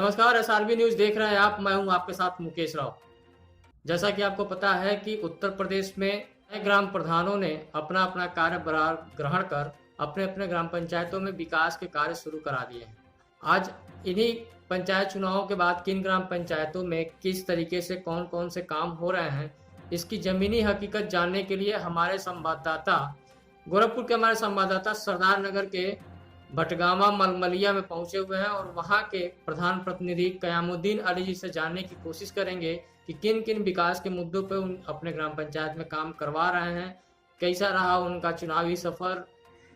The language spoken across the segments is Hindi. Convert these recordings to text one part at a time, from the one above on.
नमस्कार, एसआरबी न्यूज़ देख रहे हैं आप। मैं हूं आपके साथ मुकेश राव। जैसा कि आपको पता है कि उत्तर प्रदेश में नए ग्राम प्रधानों ने अपना अपना कार्यभार ग्रहण कर अपने अपने ग्राम पंचायतों में विकास के कार्य शुरू करा दिए हैं। आज इन्हीं पंचायत चुनावों के बाद किन ग्राम पंचायतों में किस तरीके से कौन कौन से काम हो रहे हैं, इसकी जमीनी हकीकत जानने के लिए हमारे संवाददाता गोरखपुर के सरदार नगर के भटगामा मलमलिया में पहुंचे हुए हैं और वहां के प्रधान प्रतिनिधि कयामुद्दीन अली जी से जानने की कोशिश करेंगे कि किन किन विकास के मुद्दों पर उन अपने ग्राम पंचायत में काम करवा रहे हैं, कैसा रहा उनका चुनावी सफर,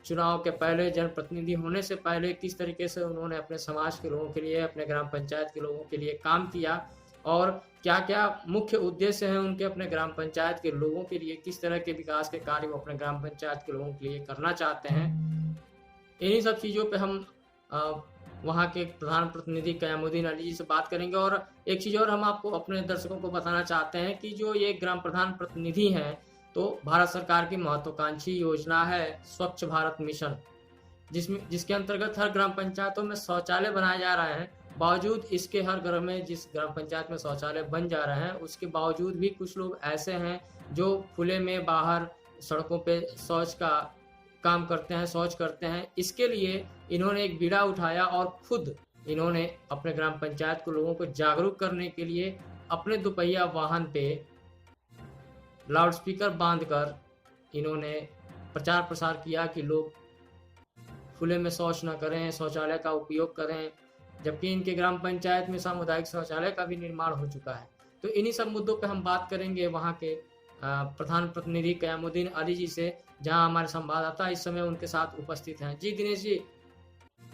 चुनाव के पहले जनप्रतिनिधि होने से पहले किस तरीके से उन्होंने अपने समाज के लोगों के लिए, अपने ग्राम पंचायत के लोगों के लिए काम किया और क्या क्या मुख्य उद्देश्य हैं उनके अपने ग्राम पंचायत के लोगों के लिए, किस तरह के विकास के कार्य वो अपने ग्राम पंचायत के लोगों के लिए करना चाहते हैं। इन्हीं सब चीज़ों पे हम वहाँ के प्रधान प्रतिनिधि कयामुद्दीन अली जी से बात करेंगे। और एक चीज़ और हम आपको अपने दर्शकों को बताना चाहते हैं कि जो ये ग्राम प्रधान प्रतिनिधि हैं तो भारत सरकार की महत्वाकांक्षी योजना है स्वच्छ भारत मिशन, जिसके अंतर्गत हर ग्राम पंचायतों में शौचालय बनाए जा रहे हैं। बावजूद इसके हर घर में जिस ग्राम पंचायत में शौचालय बन जा रहे हैं उसके बावजूद भी कुछ लोग ऐसे हैं जो खुले में बाहर सड़कों पे शौच का काम करते हैं, शौच करते हैं। इसके लिए इन्होंने एक बीड़ा उठाया और खुद इन्होंने अपने ग्राम पंचायत को लोगों को जागरूक करने के लिए अपने दोपहिया वाहन पे लाउडस्पीकर बांधकर इन्होंने प्रचार प्रसार किया कि लोग खुले में शौच न करें, शौचालय का उपयोग करें, जबकि इनके ग्राम पंचायत में सामुदायिक शौचालय का भी निर्माण हो चुका है। तो इन्हीं सब मुद्दों पे हम बात करेंगे वहाँ के प्रधान प्रतिनिधि कयामुद्दीन अली जी से, जहां हमारे संवाददाता इस समय उनके साथ उपस्थित हैं। जी दिनेश जी,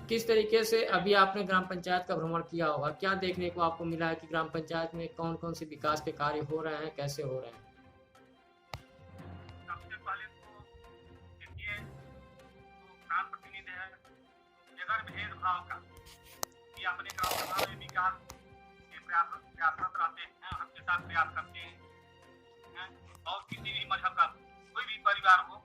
किस तरीके से अभी आपने ग्राम पंचायत का भ्रमण किया होगा, क्या देखने को आपको मिला है कि ग्राम पंचायत में कौन कौन से विकास के कार्य हो रहे हैं, कैसे हो रहे हैं? सबसे पहले तो देखिए, जो ग्राम प्रतिनिधि है बगैर भेदभाव का कि अपने गाँव सभा में विकास के प्रयासरत रहते हैं, हमेशा प्रयास करते हैं। और किसी भी मजहब का कोई भी परिवार हो,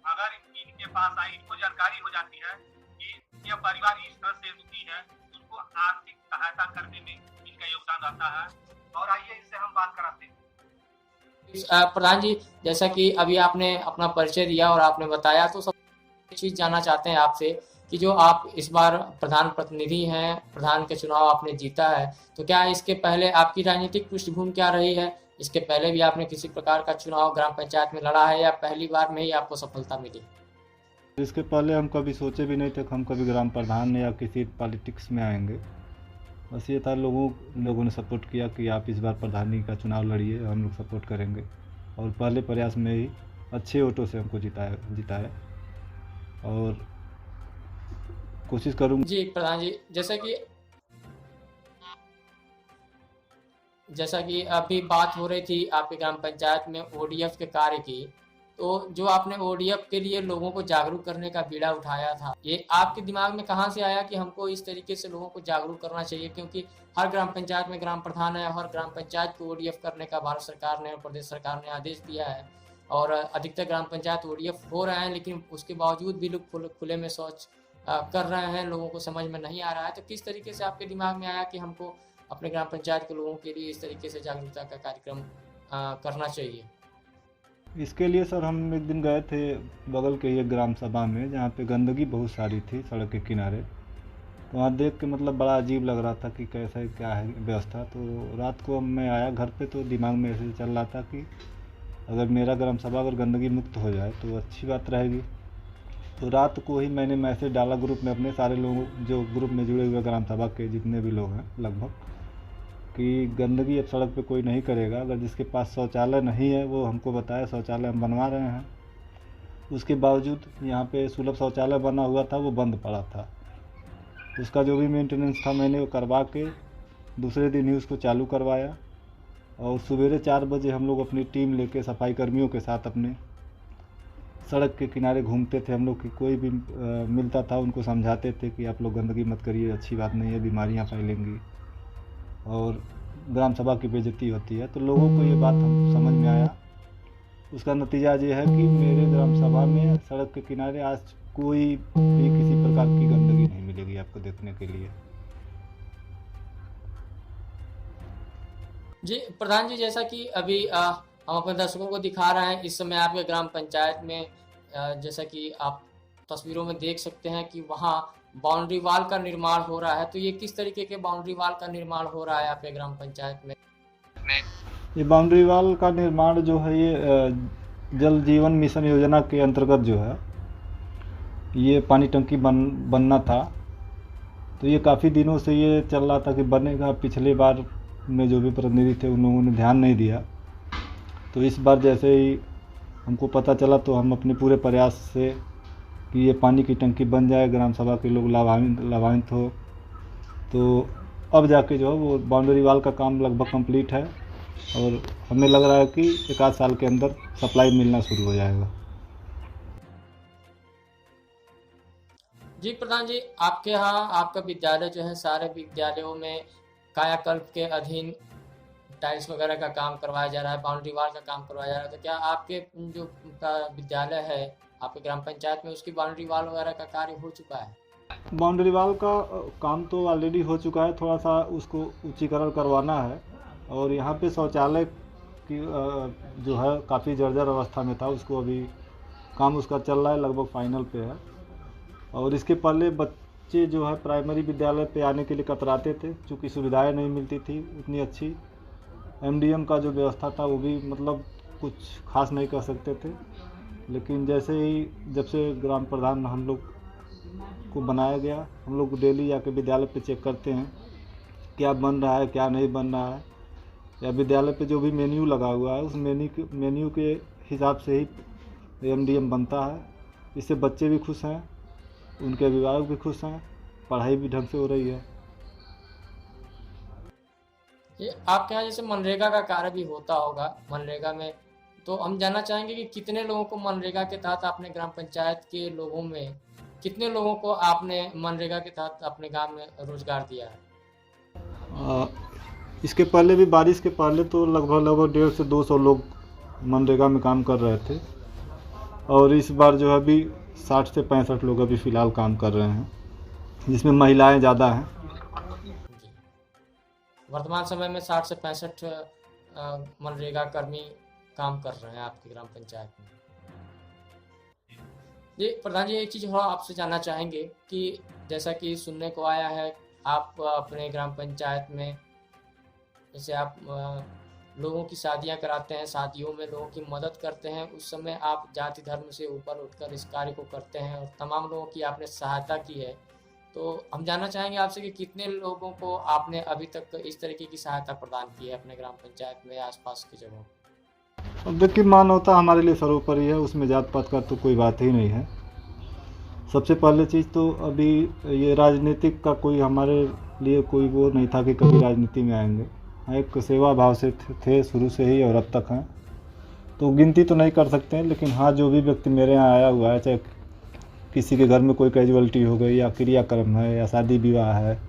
अगर इनके पास आई, इनको जानकारी हो जाती है कि यह परिवार इस तरह से दुखी है, उनको आर्थिक सहायता करने में इनका योगदान रहता है। और आइए इससे हम बात कराते हैं। प्रधान जी, जैसा कि अभी आपने अपना परिचय दिया और आपने बताया, तो सब चीज जानना चाहते हैं आपसे कि जो आप इस बार प्रधान प्रतिनिधि हैं, प्रधान के चुनाव आपने जीता है, तो क्या इसके पहले आपकी राजनीतिक पृष्ठभूमि क्या रही है? इसके पहले भी आपने किसी प्रकार का चुनाव ग्राम पंचायत में लड़ा है या पहली बार में ही आपको सफलता मिली? इसके पहले हम कभी सोचे भी नहीं थे कि हम कभी ग्राम प्रधान या किसी पॉलिटिक्स में आएंगे। बस ये था, लोगों ने सपोर्ट किया कि आप इस बार प्रधानी का चुनाव लड़िए, हम लोग सपोर्ट करेंगे। और पहले प्रयास में ही अच्छे वोटों से हमको जिताया और कोशिश करूँगा। जी प्रधान जी, जैसा कि अभी बात हो रही थी आपके ग्राम पंचायत में ओडीएफ के कार्य की, तो जो आपने ओडीएफ के लिए लोगों को जागरूक करने का बीड़ा उठाया था, ये आपके दिमाग में कहाँ से आया कि हमको इस तरीके से लोगों को जागरूक करना चाहिए? क्योंकि हर ग्राम पंचायत में ग्राम प्रधान है, हर ग्राम पंचायत को ओडीएफ करने का भारत सरकार ने और प्रदेश सरकार ने आदेश दिया है और अधिकतर ग्राम पंचायत ओडीएफ हो रहे हैं, लेकिन उसके बावजूद भी लोग खुले में शौच कर रहे हैं, लोगों को समझ में नहीं आ रहा है। तो किस तरीके से आपके दिमाग में आया कि हमको अपने ग्राम पंचायत के लोगों के लिए इस तरीके से जागरूकता का कार्यक्रम करना चाहिए? इसके लिए सर हम एक दिन गए थे बगल के एक ग्राम सभा में, जहाँ पे गंदगी बहुत सारी थी सड़क के किनारे। तो वहाँ देख के मतलब बड़ा अजीब लग रहा था कि कैसा क्या है व्यवस्था। तो रात को मैं आया घर पे, तो दिमाग में ऐसे चल रहा था कि अगर मेरा ग्राम सभा अगर गंदगी मुक्त हो जाए तो अच्छी बात रहेगी। तो रात को ही मैंने मैसेज डाला ग्रुप में, अपने सारे लोगों, जो ग्रुप में जुड़े हुए ग्राम सभा के जितने भी लोग हैं लगभग, कि गंदगी अब सड़क पे कोई नहीं करेगा। अगर जिसके पास शौचालय नहीं है वो हमको बताए, शौचालय हम बनवा रहे हैं। उसके बावजूद यहाँ पे सुलभ शौचालय बना हुआ था, वो बंद पड़ा था। उसका जो भी मेंटेनेंस था मैंने वो करवा के दूसरे दिन ही उसको चालू करवाया। और सवेरे 4 बजे हम लोग अपनी टीम लेके सफाई कर्मियों के साथ अपने सड़क के किनारे घूमते थे हम लोग, कि कोई भी मिलता था उनको समझाते थे कि आप लोग गंदगी मत करिए, अच्छी बात नहीं है, बीमारियाँ फैलेंगी और ग्राम सभा की बेइज्जती होती है। तो लोगों को ये बात हम समझ में आया। उसका नतीजा ये है कि मेरे ग्राम सभा में सड़क के किनारे आज कोई भी किसी प्रकार की गंदगी नहीं मिलेगी आपको देखने के लिए। जी प्रधान जी, जैसा कि अभी हम अपने दर्शकों को दिखा रहे हैं, इस समय आपके ग्राम पंचायत में जैसा कि आप तस्वीरों में देख सकते हैं कि वहाँ बाउंड्री वाल का निर्माण हो रहा है। तो ये किस तरीके के बाउंड्री वाल का निर्माण हो रहा है आपके ग्राम पंचायत में? ये बाउंड्री वाल का निर्माण जो है ये जल जीवन मिशन योजना के अंतर्गत जो है ये पानी टंकी बनना था। तो ये काफ़ी दिनों से ये चल रहा था कि बनेगा। पिछले बार में जो भी प्रतिनिधि थे उन लोगों ने ध्यान नहीं दिया। तो इस बार जैसे ही हमको पता चला तो हम अपने पूरे प्रयास से कि ये पानी की टंकी बन जाए, ग्राम सभा के लोग लाभान्वित हो। तो अब जाके जो है वो बाउंड्री वाल का काम लगभग कंप्लीट है और हमें लग रहा है कि 1 आध साल के अंदर सप्लाई मिलना शुरू हो जाएगा। जी प्रधान जी, आपके यहाँ आपका विद्यालय जो है, सारे विद्यालयों में कायाकल्प के अधीन टाइल्स वगैरह का काम करवाया जा रहा है, बाउंड्री वाल का काम करवाया जा रहा है। तो क्या आपके जो विद्यालय है आपके ग्राम पंचायत में, उसकी बाउंड्री वाल वगैरह का कार्य हो चुका है? बाउंड्री वाल का काम तो ऑलरेडी हो चुका है, थोड़ा सा उसको उच्चीकरण करवाना है। और यहाँ पे शौचालय की जो है काफ़ी जर्जर अवस्था में था, उसको अभी काम उसका चल रहा है, लगभग फाइनल पे है। और इसके पहले बच्चे जो है प्राइमरी विद्यालय पे आने के लिए कतराते थे, क्योंकि सुविधाएं नहीं मिलती थी उतनी अच्छी। एमडीएम का जो व्यवस्था था वो भी मतलब कुछ खास नहीं कर सकते थे। लेकिन जैसे ही जब से ग्राम प्रधान हम लोग को बनाया गया, हम लोग डेली जाके विद्यालय पे चेक करते हैं क्या बन रहा है क्या नहीं बन रहा है, या विद्यालय पे जो भी मेन्यू लगा हुआ है उस मेन्यू के हिसाब से ही एमडीएम बनता है। इससे बच्चे भी खुश हैं, उनके अभिभावक भी खुश हैं, पढ़ाई भी ढंग से हो रही है। ये आपके यहाँ जैसे मनरेगा का कार्य भी होता होगा, मनरेगा में तो हम जानना चाहेंगे कि कितने लोगों को मनरेगा के तहत आपने ग्राम पंचायत के लोगों में कितने लोगों को आपने मनरेगा के तहत अपने गांव में रोजगार दिया है? इसके पहले भी, बारिश के पहले तो लगभग 150 से 200 लोग मनरेगा में काम कर रहे थे। और इस बार जो है अभी 60 से 65 लोग अभी फ़िलहाल काम कर रहे हैं, जिसमें महिलाएं ज़्यादा हैं। वर्तमान समय में 60 से 65 मनरेगा कर्मी काम कर रहे हैं आपकी ग्राम पंचायत में। जी प्रधान जी, एक चीज़ और आपसे जानना चाहेंगे कि जैसा कि सुनने को आया है आप अपने ग्राम पंचायत में जैसे आप लोगों की शादियां कराते हैं, शादियों में लोगों की मदद करते हैं, उस समय आप जाति धर्म से ऊपर उठकर इस कार्य को करते हैं और तमाम लोगों की आपने सहायता की है। तो हम जानना चाहेंगे आपसे कि कितने लोगों को आपने अभी तक इस तरीके की सहायता प्रदान की है अपने ग्राम पंचायत में आसपास की जगहों? अब देखिए, मानवता हमारे लिए सर्वोपरि है, उसमें जात पात का तो कोई बात ही नहीं है। सबसे पहले चीज़ तो अभी ये राजनीतिक का कोई हमारे लिए कोई वो नहीं था कि कभी राजनीति में आएंगे। एक सेवा भाव से थे शुरू से ही और अब तक हैं, तो गिनती तो नहीं कर सकते हैं। लेकिन हाँ, जो भी व्यक्ति मेरे यहाँ आया हुआ है, चाहे किसी के घर में कोई कैजुअलिटी हो गई, या क्रियाक्रम है, या शादी विवाह है,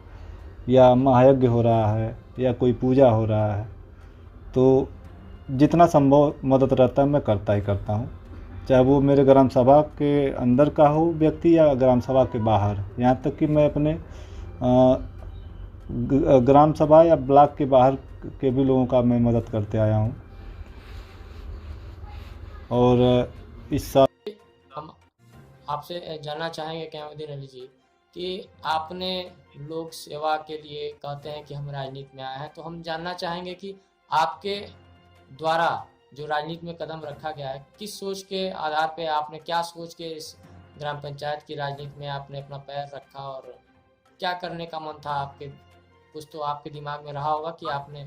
या महायज्ञ हो रहा है, या कोई पूजा हो रहा है, तो जितना संभव मदद रहता है मैं करता ही करता हूँ। चाहे वो मेरे ग्राम सभा के अंदर का हो व्यक्ति या ग्राम सभा के बाहर। यहाँ तक कि मैं अपने ग्राम सभा या ब्लॉक के बाहर के भी लोगों का मैं मदद करते आया हूँ। और इस साल हम आपसे जानना चाहेंगे कैमुद्दीन अली जी कि आपने लोक सेवा के लिए कहते हैं कि हम राजनीति में आए हैं, तो हम जानना चाहेंगे कि आपके द्वारा जो राजनीति में कदम रखा गया है, किस सोच के आधार पे आपने, क्या सोच के इस ग्राम पंचायत की राजनीति में आपने अपना पैर रखा और क्या करने का मन था आपके? कुछ तो आपके दिमाग में रहा होगा कि आपने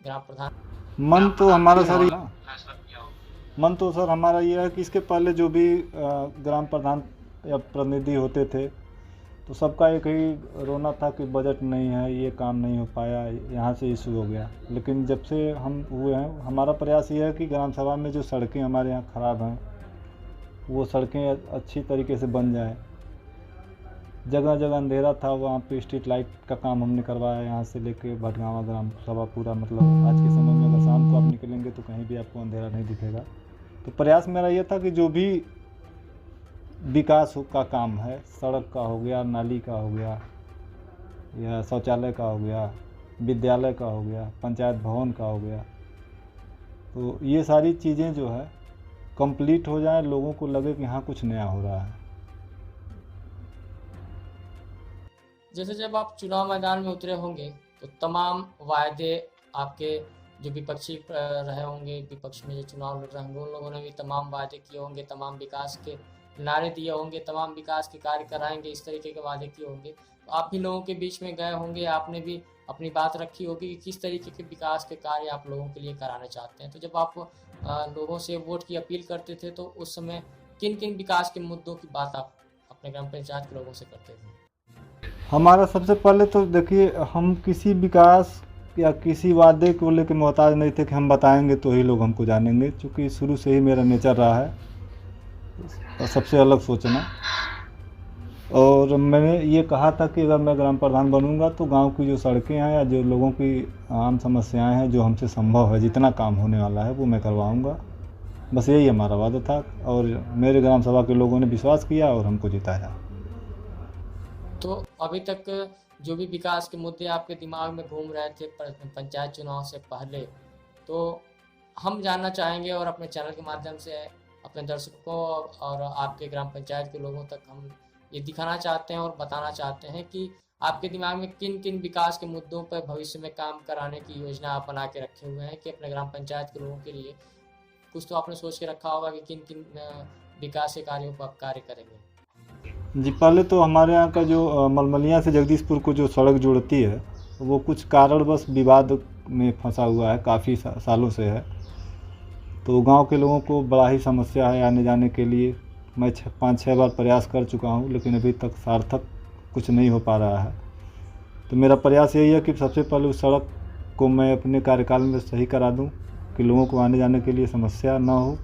ग्राम प्रधान। मन तो हमारा सर हमारा ये है कि इसके पहले जो भी ग्राम प्रधान या प्रतिनिधि होते थे तो सबका एक ही रोना था कि बजट नहीं है, ये काम नहीं हो पाया, यहाँ से इशू हो गया। लेकिन जब से हम हुए हैं, हमारा प्रयास ये है कि ग्राम सभा में जो सड़कें हमारे यहाँ ख़राब हैं वो सड़कें अच्छी तरीके से बन जाए। जगह जगह अंधेरा था, वहाँ पे स्ट्रीट लाइट का काम हमने करवाया। यहाँ से लेके भटगांवा ग्राम सभा पूरा, मतलब आज के समय में अगर शाम को आप निकलेंगे तो कहीं भी आपको अंधेरा नहीं दिखेगा। तो प्रयास मेरा ये था कि जो भी विकास का काम है, सड़क का हो गया, नाली का हो गया, या शौचालय का हो गया, विद्यालय का हो गया, पंचायत भवन का हो गया। तो ये सारी चीज़ें जो है कंप्लीट हो जाए, लोगों को लगे कि हाँ कुछ नया हो रहा है। जैसे जब आप चुनाव मैदान में उतरे होंगे तो तमाम वायदे आपके जो विपक्षी रहे होंगे, विपक्ष में जो चुनाव लड़ रहे होंगे, उन लोगों ने भी तमाम वादे किए होंगे, तमाम विकास के नारे दिए होंगे, तमाम विकास के कार्य कराएंगे, इस तरीके के वादे किए होंगे। तो आप भी लोगों के बीच में गए होंगे, आपने भी अपनी बात रखी होगी कि किस तरीके के विकास के कार्य आप लोगों के लिए कराना चाहते हैं। तो जब आप लोगों से वोट की अपील करते थे तो उस समय किन किन विकास के मुद्दों की बात आप अपने ग्राम पंचायत के लोगों से करते थे? हमारा सबसे पहले तो देखिए, हम किसी विकास या किसी वादे को लेकर मोहताज नहीं थे कि हम बताएंगे तो ही लोग हमको जानेंगे, क्योंकि शुरू से ही मेरा नेचर रहा है और सबसे अलग सोचना। और मैंने ये कहा था कि अगर मैं ग्राम प्रधान बनूंगा तो गांव की जो सड़कें हैं या जो लोगों की आम समस्याएं हैं, जो हमसे संभव है, जितना काम होने वाला है वो मैं करवाऊंगा। बस यही हमारा वादा था और मेरे ग्राम सभा के लोगों ने विश्वास किया और हमको जिताया। तो अभी तक जो भी विकास के मुद्दे आपके दिमाग में घूम रहे थे पंचायत चुनाव से पहले, तो हम जानना चाहेंगे और अपने चैनल के माध्यम से अपने दर्शकों और आपके ग्राम पंचायत के लोगों तक हम ये दिखाना चाहते हैं और बताना चाहते हैं कि आपके दिमाग में किन किन विकास के मुद्दों पर भविष्य में काम कराने की योजना आप बना के रखे हुए हैं कि अपने ग्राम पंचायत के लोगों के लिए कुछ तो आपने सोच के रखा होगा कि किन किन विकास के कार्यों पर आप कार्य करेंगे। जी, पहले तो हमारे यहाँ का जो मलमलिया से जगदीशपुर को जो सड़क जोड़ती है वो कुछ कारणवश विवाद में फंसा हुआ है, काफ़ी सालों से है। तो गांव के लोगों को बड़ा ही समस्या है आने जाने के लिए। मैं 5-6 बार प्रयास कर चुका हूं, लेकिन अभी तक सार्थक कुछ नहीं हो पा रहा है। तो मेरा प्रयास यही है कि सबसे पहले उस सड़क को मैं अपने कार्यकाल में सही करा दूं कि लोगों को आने जाने के लिए समस्या ना हो।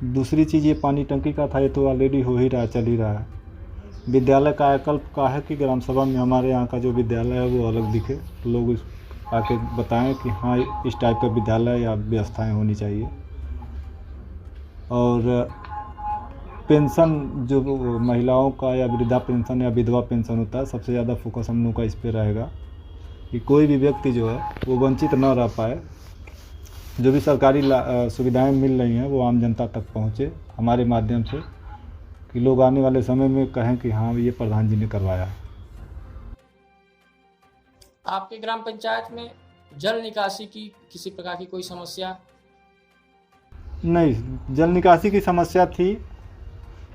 दूसरी चीज़ ये पानी टंकी का था, ये तो ऑलरेडी हो ही रहा, चल ही रहा है। विद्यालय का आकल्प का है कि ग्राम सभा में हमारे यहाँ का जो विद्यालय है वो अलग दिखे, लोग आके बताएं कि हाँ इस टाइप का विद्यालय या व्यवस्थाएं होनी चाहिए। और पेंशन जो महिलाओं का या वृद्धा पेंशन या विधवा पेंशन होता है, सबसे ज़्यादा फोकस हम लोग का इस पे रहेगा कि कोई भी व्यक्ति जो है वो वंचित न रह पाए। जो भी सरकारी सुविधाएं मिल रही हैं वो आम जनता तक पहुँचे हमारे माध्यम से, कि लोग आने वाले समय में कहें कि हाँ ये प्रधान जी ने करवाया। आपके ग्राम पंचायत में जल निकासी की किसी प्रकार की कोई समस्या? नहीं, जल निकासी की समस्या थी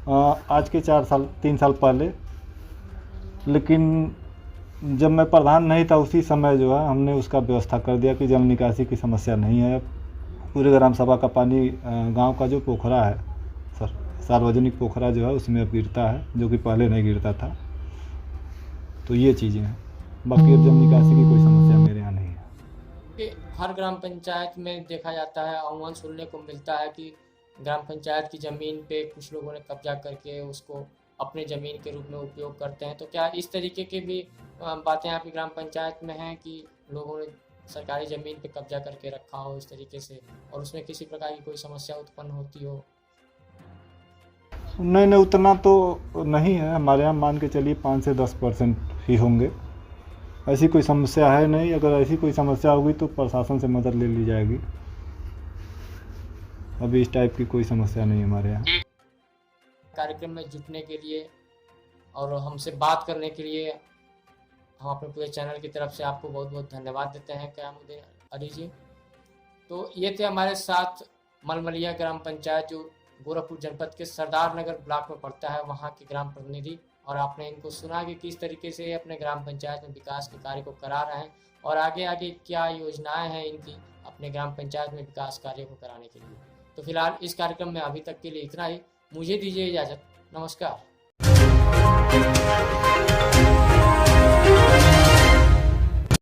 आज के 3 साल पहले, लेकिन जब मैं प्रधान नहीं था उसी समय जो है हमने उसका व्यवस्था कर दिया कि जल निकासी की समस्या नहीं है। पूरे ग्राम सभा का पानी गांव का जो पोखरा है, सार्वजनिक पोखरा जो है उसमें अब गिरता है, जो कि पहले नहीं गिरता था। तो ये चीज़ें हैं, बाकी अब जल निकासी की कोई समस्या मेरे यहाँ नहीं है। कि हर ग्राम पंचायत में देखा जाता है, अमूमन सुनने को मिलता है कि ग्राम पंचायत की ज़मीन पे कुछ लोगों ने कब्जा करके उसको अपने ज़मीन के रूप में उपयोग करते हैं। तो क्या इस तरीके की भी बातें आपकी ग्राम पंचायत में हैं कि लोगों ने सरकारी ज़मीन पे कब्जा करके रखा हो इस तरीके से, और उसमें किसी प्रकार की कोई समस्या उत्पन्न होती हो? नहीं, उतना तो नहीं है हमारे यहाँ, मान के चलिए 5 से 10% ही होंगे। ऐसी कोई समस्या है नहीं। अगर ऐसी कोई समस्या होगी तो प्रशासन से मदद ले ली जाएगी। अभी इस टाइप की कोई समस्या नहीं है हमारे यहाँ। कार्यक्रम में जुटने के लिए और हमसे बात करने के लिए हम अपने पूरे चैनल की तरफ से आपको बहुत बहुत धन्यवाद देते हैं क़यामुद्दीन अली जी। तो ये थे हमारे साथ मलमलिया ग्राम पंचायत, जो गोरखपुर जनपद के सरदार नगर ब्लॉक में पड़ता है, वहाँ के ग्राम प्रतिनिधि। और आपने इनको सुना कि किस तरीके से अपने ग्राम पंचायत में विकास के कार्य को करा रहे हैं और आगे आगे क्या योजनाएं हैं इनकी अपने ग्राम पंचायत में विकास कार्य को कराने के लिए। तो फिलहाल इस कार्यक्रम में अभी तक के लिए इतना ही। मुझे दीजिए इजाज़त। नमस्कार।